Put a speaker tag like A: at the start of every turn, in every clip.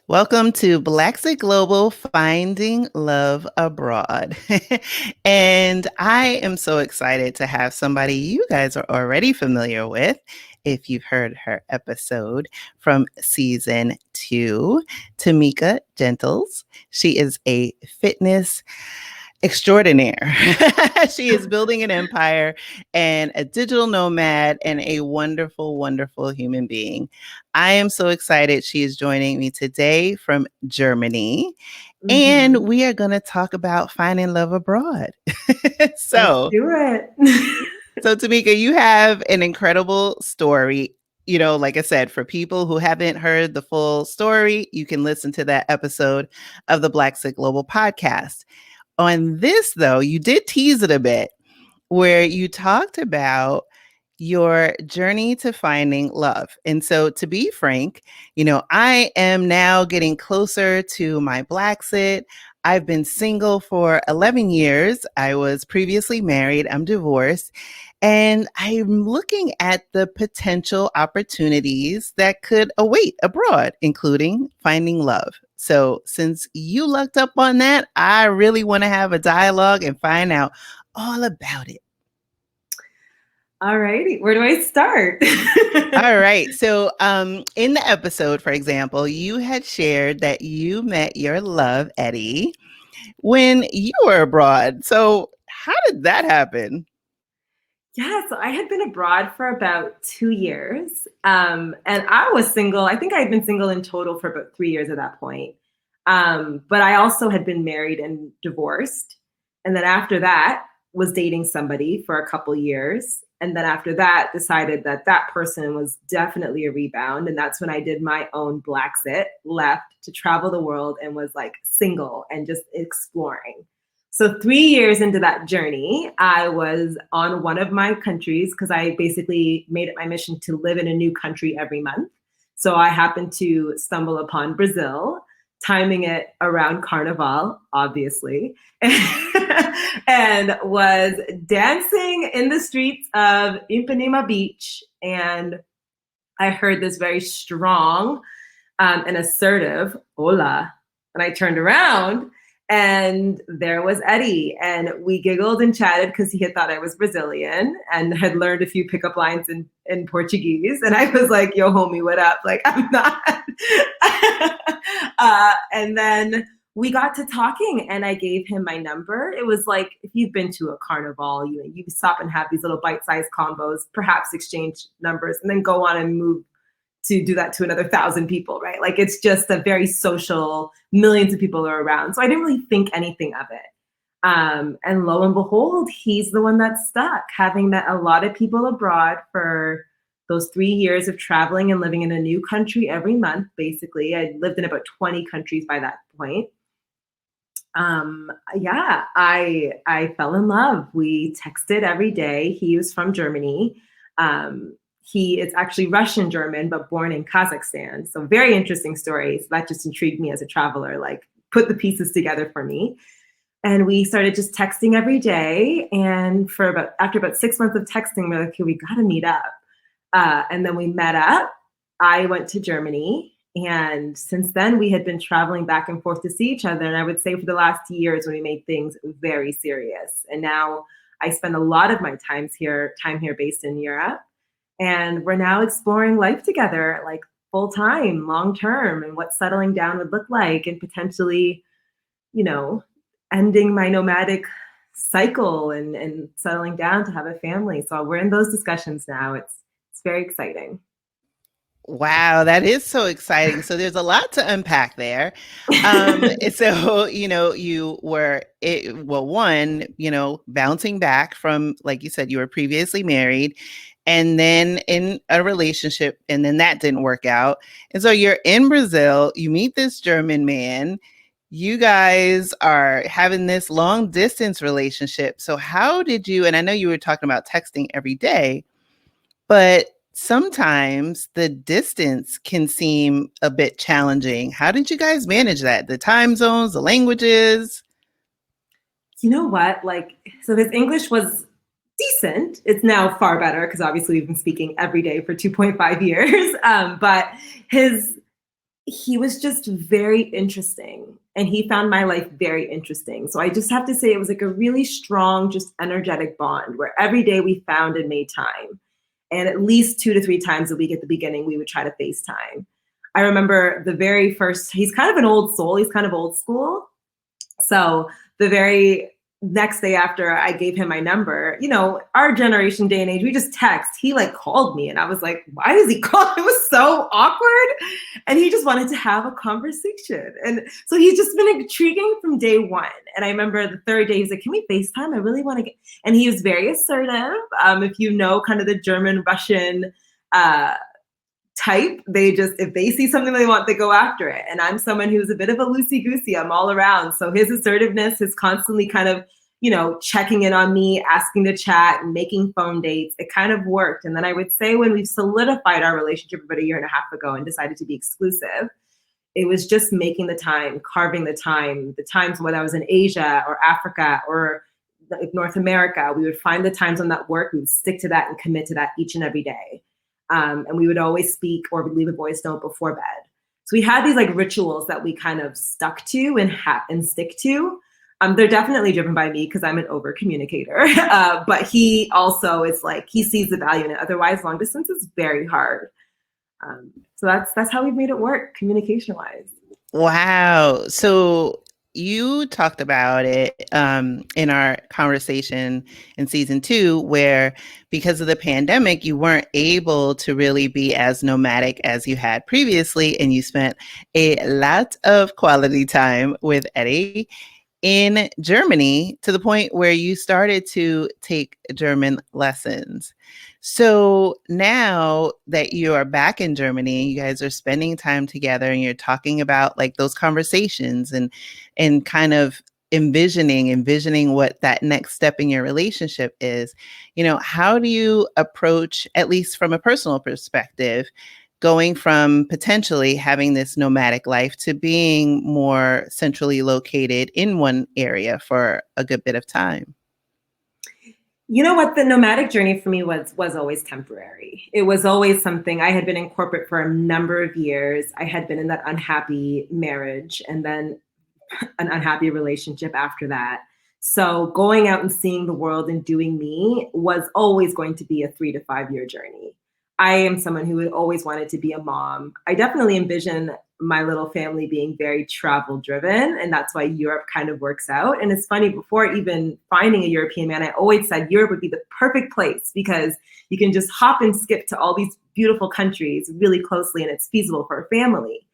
A: Welcome to Blaxit Global Finding Love Abroad. And I am so excited to have somebody you guys are already familiar with if you've heard her episode from season 2, Tameika Gentles. She is a fitness extraordinaire. She is building an empire and a digital nomad and a wonderful, wonderful human being. I am so excited she is joining me today from Germany. And
B: Mhm.
A: we are going to talk about finding love abroad.
B: Let's
A: so,
B: do it.
A: so Tamika, you have an incredible story. Like I said, for people who haven't heard the full story, you can listen to that episode of the Blaxit Global podcast. On this, though, you did tease it a bit where you talked about your journey to finding love. And so, to be frank, I am now getting closer to my Blaxit. I've been single for 11 years. I was previously married. I'm divorced. And I'm looking at the potential opportunities that could await abroad, including finding love. So, since you lucked up on that, I really want to have a dialogue and find out all about it.
B: All righty. Where do I start?
A: All right. So, in the episode, for example, you had shared that you met your love, Eddy, when you were abroad. So, how did that happen?
B: Yeah, so I had been abroad for about 2 years. And I was single. I think I had been single in total for about 3 years at that point. But I also had been married and divorced. And then after that, was dating somebody for a couple years. And then after that, decided that that person was definitely a rebound. And that's when I did my own Blaxit, left to travel the world and was like single and just exploring. So 3 years into that journey, I was on one of my countries because I basically made it my mission to live in a new country every month. So I happened to stumble upon Brazil, timing it around Carnival, obviously, and was dancing in the streets of Ipanema Beach. And I heard this very strong and assertive hola. And I turned around and there was Eddy. And we giggled and chatted because he had thought I was Brazilian and had learned a few pickup lines in Portuguese. And I was like, yo, homie, what up? Like, I'm not. And then we got to talking and I gave him my number. It was like, if you've been to a carnival, you stop and have these little bite-sized combos, perhaps exchange numbers, and then go on and move to do that to another 1,000 people, right? Like it's just a very social, millions of people are around. So I didn't really think anything of it. And lo and behold, he's the one that stuck, having met a lot of people abroad for those 3 years of traveling and living in a new country every month, basically. I lived in about 20 countries by that point. Yeah, I fell in love. We texted every day. He was from Germany. He is actually Russian German, but born in Kazakhstan. So very interesting stories. That just intrigued me as a traveler, like put the pieces together for me. And we started just texting every day. And after about 6 months of texting, we're like, okay, we got to meet up. And then we met up. I went to Germany. And since then, we had been traveling back and forth to see each other. And I would say for the last years, when we made things very serious. And now I spend a lot of my time here based in Europe. And we're now exploring life together, like full time, long term, and what settling down would look like, and potentially, you know, ending my nomadic cycle and settling down to have a family. So we're in those discussions now. It's very exciting.
A: Wow, that is so exciting. So there's a lot to unpack there. So, you were, well, one, bouncing back from, like you said, you were previously married and then in a relationship, and then that didn't work out. And so you're in Brazil, you meet this German man, you guys are having this long distance relationship. So, how did you, and I know you were talking about texting every day, but sometimes the distance can seem a bit challenging. How did you guys manage that? The time zones, the languages?
B: You know what? Like, so his English was decent. It's now far better because obviously we've been speaking every day for 2.5 years. But his he was just very interesting, and he found my life very interesting. So I just have to say it was like a really strong, just energetic bond where every day we found and made time. And at least 2 to 3 times a week at the beginning, we would try to FaceTime. I remember the very first, he's kind of an old soul, he's kind of old school. So the very next day after I gave him my number, you know, our generation day and age, we just text. He like called me and I was like, why does he call? It was so awkward. And he just wanted to have a conversation. And so he's just been intriguing from day one. And I remember the third day, he's like, can we FaceTime? I really want to get, and he was very assertive. If you know, kind of the German Russian, type, they just, if they see something they want, they go after it. And I'm someone who's a bit of a loosey goosey. I'm all around. So his assertiveness, his constantly kind of, you know, checking in on me, asking to chat, and making phone dates, it kind of worked. And then I would say when we've solidified our relationship about 1.5 years ago and decided to be exclusive, it was just making the time, carving the times whether I was in Asia or Africa or North America, we would find the times on that work, we would stick to that and commit to that each and every day. And we would always speak or leave a voice note before bed. So we had these like rituals that we kind of stuck to and stick to. They're definitely driven by me because I'm an over communicator. But he also is like, he sees the value in it. Otherwise, long distance is very hard. So that's how we've made it work communication wise.
A: Wow. So you talked about it in our conversation in season 2, where because of the pandemic, you weren't able to really be as nomadic as you had previously, and you spent a lot of quality time with Eddy in Germany to the point where you started to take German lessons. So now that you are back in Germany, you guys are spending time together and you're talking about like those conversations and kind of envisioning what that next step in your relationship is. You know, how do you approach, at least from a personal perspective, going from potentially having this nomadic life to being more centrally located in one area for a good bit of time?
B: You know what? The nomadic journey for me was always temporary. It was always something. I had been in corporate for a number of years. I had been in that unhappy marriage and then an unhappy relationship after that. So going out and seeing the world and doing me was always going to be a 3 to 5 year journey. I am someone who had always wanted to be a mom. I definitely envision my little family being very travel driven, and that's why Europe kind of works out. And it's funny, before even finding a European man, I always said Europe would be the perfect place because you can just hop and skip to all these beautiful countries really closely, and it's feasible for a family.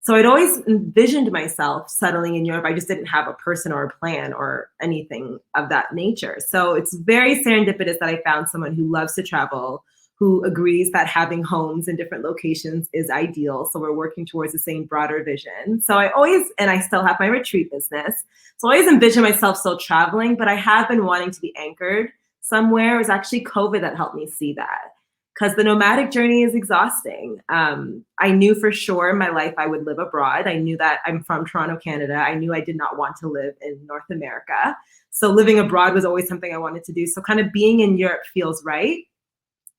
B: So I'd always envisioned myself settling in Europe. I just didn't have a person or a plan or anything of that nature. So it's very serendipitous that I found someone who loves to travel, who agrees that having homes in different locations is ideal. So we're working towards the same broader vision. So I always, and I still have my retreat business. So I always envision myself still traveling, but I have been wanting to be anchored somewhere. It was actually COVID that helped me see that, because the nomadic journey is exhausting. I knew for sure in my life I would live abroad. I knew that I'm from Toronto, Canada. I knew I did not want to live in North America. So living abroad was always something I wanted to do. So kind of being in Europe feels right.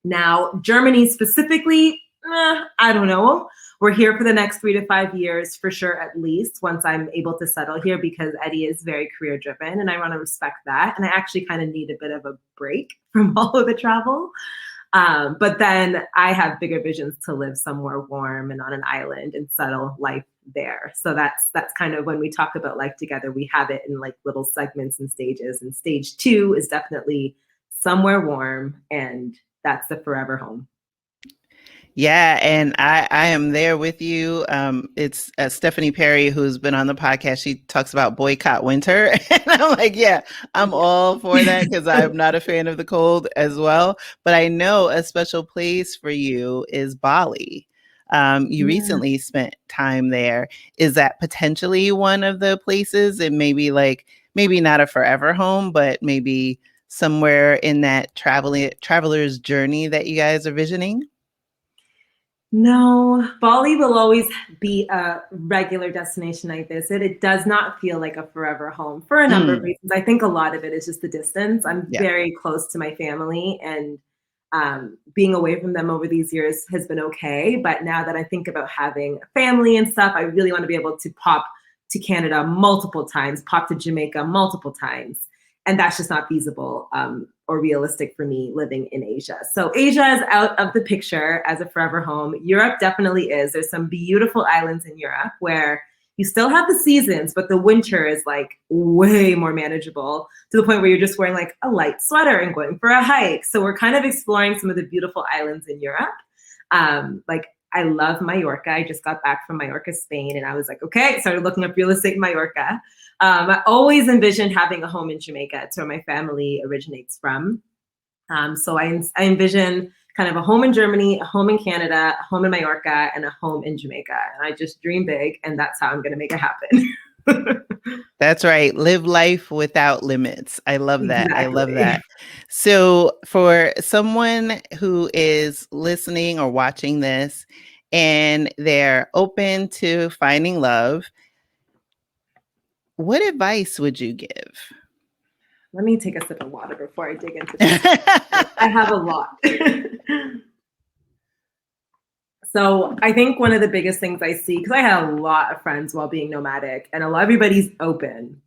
B: Now, Germany specifically, I don't know. We're here for the next 3 to 5 years for sure, at least, once I'm able to settle here, because Eddy is very career driven and I want to respect that. And I actually kind of need a bit of a break from all of the travel. But then I have bigger visions to live somewhere warm and on an island and settle life there. So that's kind of when we talk about life together, we have it in like little segments and stages. And stage 2 is definitely somewhere warm, and that's the forever home.
A: Yeah, and I am there with you. It's Stephanie Perry, who's been on the podcast. She talks about boycott winter. And I'm like, yeah, I'm all for that because I'm not a fan of the cold as well. But I know a special place for you is Bali. You
B: Yeah.
A: recently spent time there. Is that potentially one of the places? And maybe not a forever home, but maybe somewhere in that traveler's journey that you guys are visioning?
B: No, Bali will always be a regular destination I visit. It does not feel like a forever home for a number of
A: Mm,
B: reasons. I think a lot of it is just the distance. I'm
A: yeah.
B: very close to my family, and Being away from them over these years has been okay. But now that I think about having a family and stuff, I really want to be able to pop to Canada multiple times, pop to Jamaica multiple times. And that's just not feasible or realistic for me living in Asia. So Asia is out of the picture as a forever home. Europe definitely is. There's some beautiful islands in Europe where you still have the seasons, but the winter is like way more manageable to the point where you're just wearing like a light sweater and going for a hike. So we're kind of exploring some of the beautiful islands in Europe. Like I love Mallorca. I just got back from Mallorca, Spain, and I was like, okay, started looking up real estate in Mallorca. I always envisioned having a home in Jamaica. It's where my family originates from. So I envision kind of a home in Germany, a home in Canada, a home in Mallorca, and a home in Jamaica. And I just dream big, and that's how I'm going to make it happen.
A: That's right. Live life without limits. I love that.
B: Exactly.
A: I love that. So, for someone who is listening or watching this and they're open to finding love, what advice would you give?
B: Let me take a sip of water before I dig into this. I have a lot. So I think one of the biggest things I see, because I had a lot of friends while being nomadic, and everybody's open.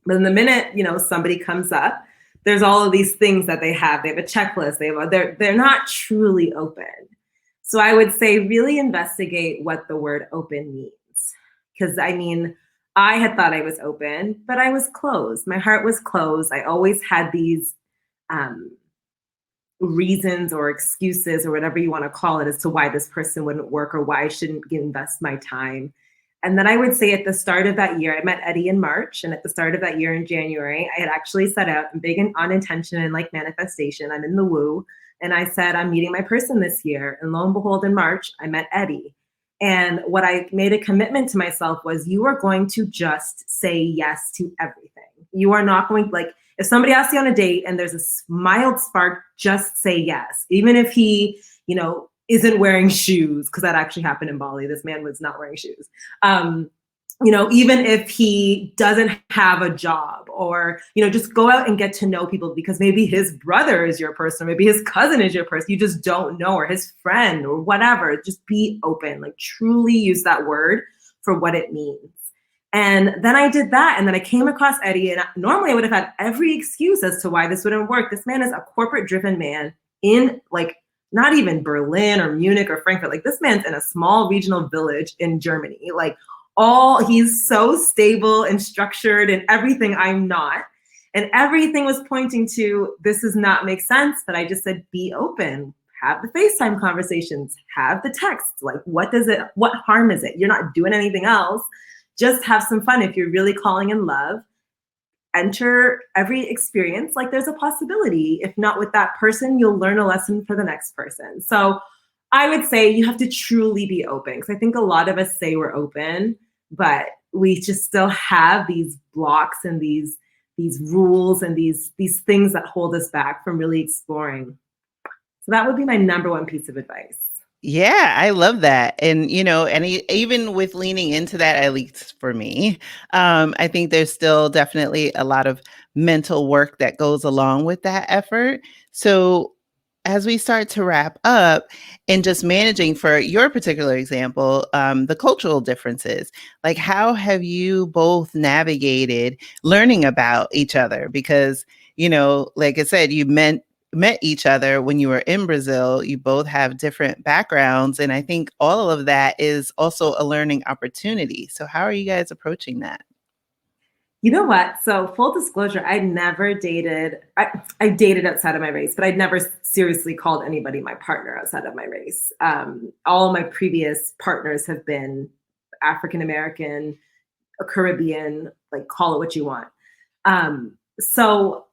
B: But in the minute, somebody comes up, there's all of these things that they have. They have a checklist. They're not truly open. So I would say really investigate what the word open means. Because I had thought I was open, but I was closed. My heart was closed. I always had these reasons or excuses or whatever you want to call it as to why this person wouldn't work or why I shouldn't invest my time. And then I would say at the start of that year, I met Eddy in March. And at the start of that year in January, I had actually set out big on intention and like manifestation. I'm in the woo. And I said, I'm meeting my person this year. And lo and behold, in March, I met Eddy. And what I made a commitment to myself was you are going to just say yes to everything. You are not going to if somebody asks you on a date and there's a mild spark, just say yes. Even if he, isn't wearing shoes, because that actually happened in Bali. This man was not wearing shoes. Even if he doesn't have a job or, just go out and get to know people because maybe his brother is your person, or maybe his cousin is your person. You just don't know, or his friend or whatever. Just be open, truly use that word for what it means. And then I did that. And then I came across Eddy, and normally I would have had every excuse as to why this wouldn't work. This man is a corporate driven man in not even Berlin or Munich or Frankfurt. This man's in a small regional village in Germany. He's so stable and structured and everything I'm not. And everything was pointing to, this does not make sense. But I just said, be open, have the FaceTime conversations, have the texts. What harm is it? You're not doing anything else. Just have some fun. If you're really calling in love, enter every experience like there's a possibility. If not with that person, you'll learn a lesson for the next person. So I would say you have to truly be open, because I think a lot of us say we're open, but we just still have these blocks and these rules and these things that hold us back from really exploring. So that would be my number one piece of advice.
A: Yeah, I love that. And, even with leaning into that, at least for me, I think there's still definitely a lot of mental work that goes along with that effort. So as we start to wrap up and just managing, for your particular example, the cultural differences, how have you both navigated learning about each other? Because, like I said, you met each other when you were in Brazil. You both have different backgrounds. And I think all of that is also a learning opportunity. So how are you guys approaching that?
B: You know what? So full disclosure, I never dated. I dated outside of my race, but I'd never seriously called anybody my partner outside of my race. All my previous partners have been African American, Caribbean, call it what you want. So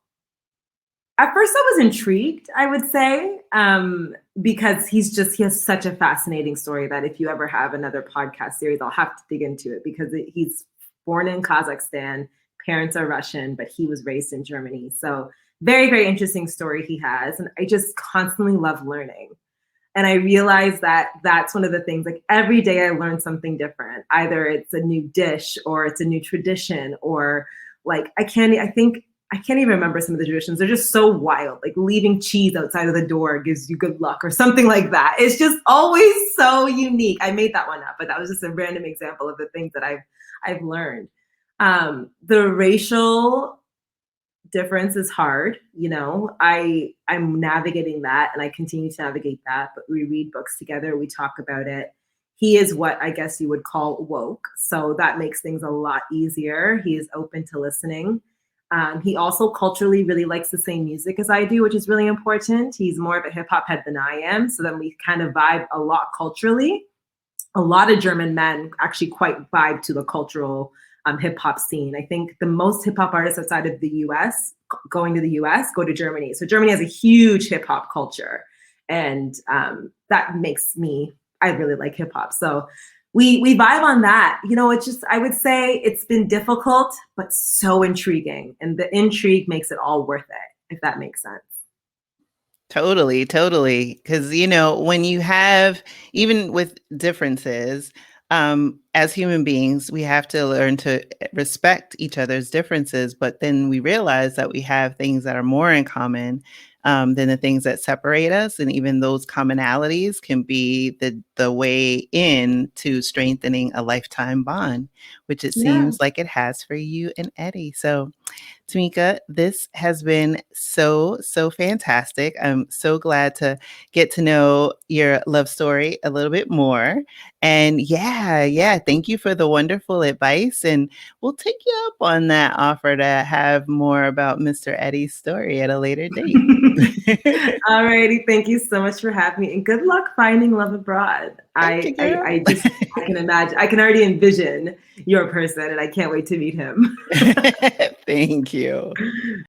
B: at first I was intrigued, I would say, because he has such a fascinating story that if you ever have another podcast series, I'll have to dig into it, because he's born in Kazakhstan, parents are Russian, but he was raised in Germany. So very, very interesting story he has. And I just constantly love learning. And I realized that that's one of the things, every day I learn something different. Either it's a new dish or it's a new tradition, or I think I can't even remember some of the traditions. They're just so wild. Like leaving cheese outside of the door gives you good luck or something like that. It's just always so unique. I made that one up, but that was just a random example of the things that I've learned. The racial difference is hard. I'm navigating that and I continue to navigate that, but we read books together, we talk about it. He is what I guess you would call woke, so that makes things a lot easier. He is open to listening. He also culturally really likes the same music as I do, which is really important. He's more of a hip hop head than I am, so then we kind of vibe a lot culturally. A lot of German men actually quite vibe to the cultural hip hop scene. I think the most hip hop artists outside of the US going to the US go to Germany. So Germany has a huge hip hop culture. And that makes I really like hip hop. So we vibe on that. It's just, I would say it's been difficult, but so intriguing. And the intrigue makes it all worth it, if that makes sense.
A: Totally, totally. Because, when you have, even with differences, as human beings, we have to learn to respect each other's differences. But then we realize that we have things that are more in common than the things that separate us. And even those commonalities can be the way in to strengthening a lifetime bond, which it
B: Yeah.
A: seems like it has for you and Eddy. So, Tameika, this has been so, so fantastic. I'm so glad to get to know your love story a little bit more. And yeah, thank you for the wonderful advice. And we'll take you up on that offer to have more about Mr. Eddy's story at a later date.
B: Alrighty, thank you so much for having me, and good luck finding love abroad.
A: Thank you, girl.
B: I can imagine, I can already envision your person, and I can't wait to meet him.
A: Thank you.